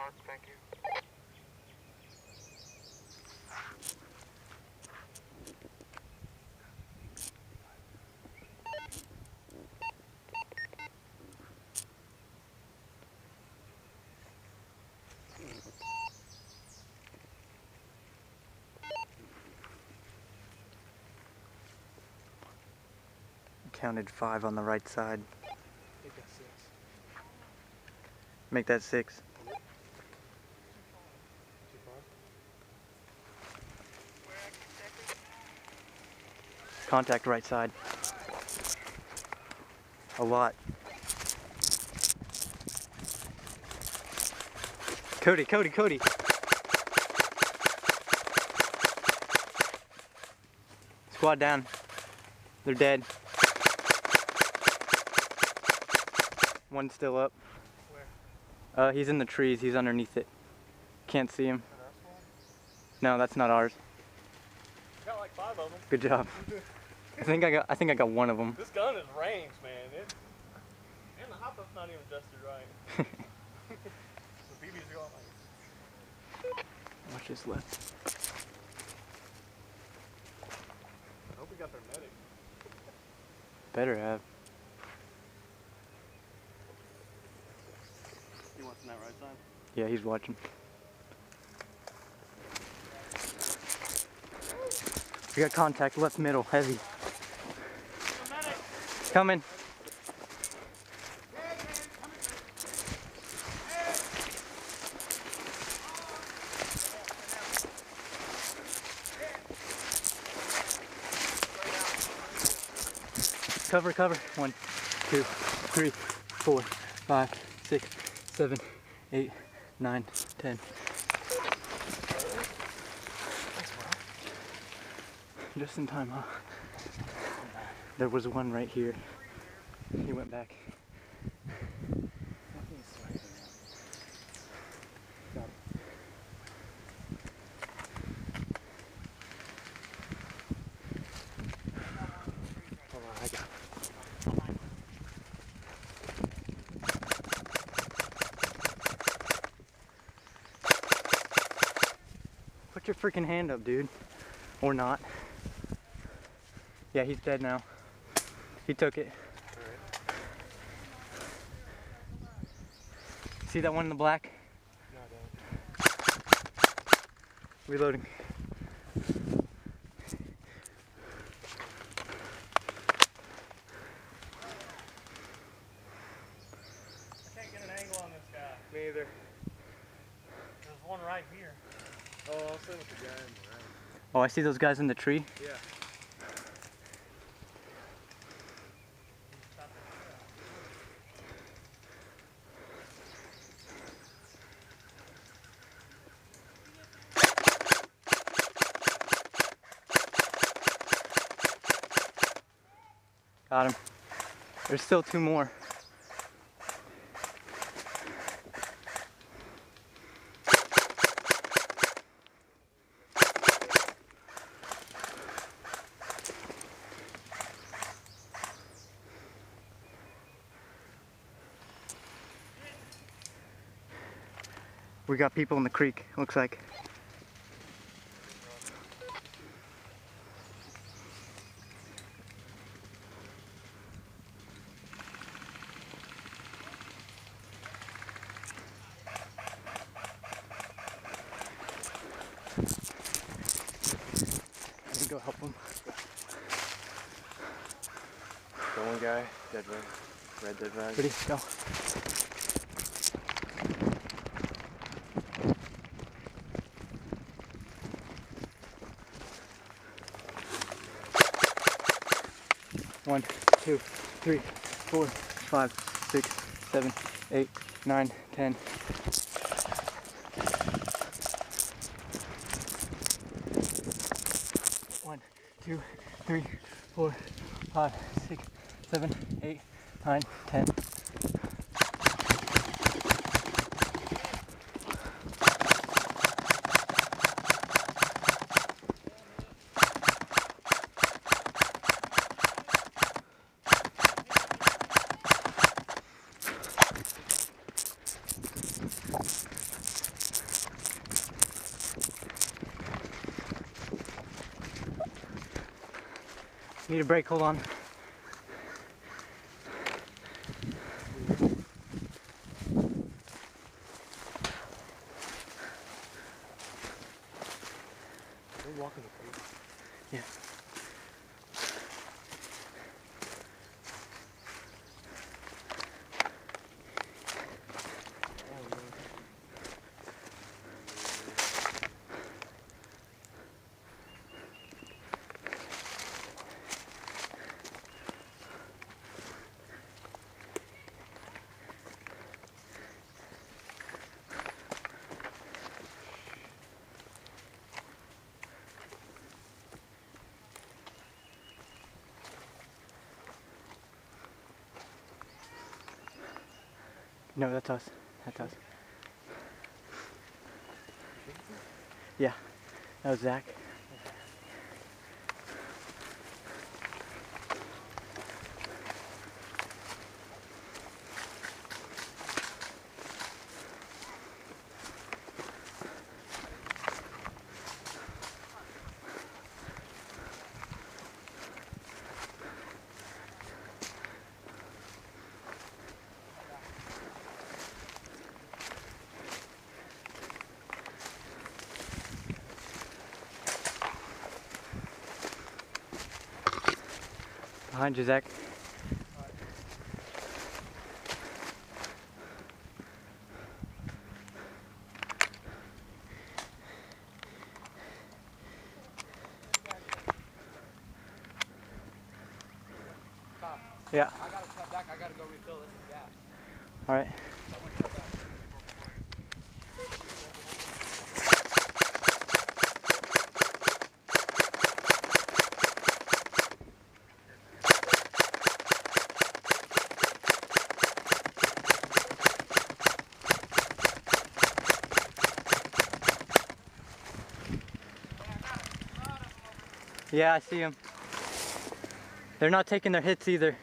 marks, thank you. Counted 5 on the right side. Make that 6. Make that 6. Too far? Contact right side. A lot. Cody. Squad down. They're dead. One's still up. Where? He's in the trees. He's underneath it. Can't see him. That us one? No, that's not ours. Got like 5 of them. Good job. I think I got one of them. This gun is range, man. And the hop-up's not even adjusted right. The BB's going like. Watch this left. I hope we got their medic. Better have. He wants on that right side? Yeah, he's watching. We got contact left middle, heavy. Coming. Cover. 1, 2, 3, 4, 5, 6, 7, 8, 9, 10. Just in time, huh? There was one right here. He went back. Hold on, I got it. Put your freaking hand up, dude. Or not. Yeah, he's dead now. He took it. See that one in the black? No, I don't. Reloading. I can't get an angle on this guy. Me either. There's one right here. Oh, I'll send with the guy in the right. Oh, I see those guys in the tree. Yeah. Got him. There's still 2 more. We got people in the creek, looks like. Let me go help them. The one guy, dead red dead rag. Ready, go. One, 2, 3, 4, 5, 6, 7, 8, 9, 10. One, 2, 3, 4, 5, 6, 7, 8, 9, 10. Need a break, hold on. They're walking the creek. Yeah. No, that's us. That's us. Yeah, that was Zach. Behind you, Zach. Yeah. I gotta step back. I gotta go refill this with gas. All right. Yeah, I see him. They're not taking their hits either.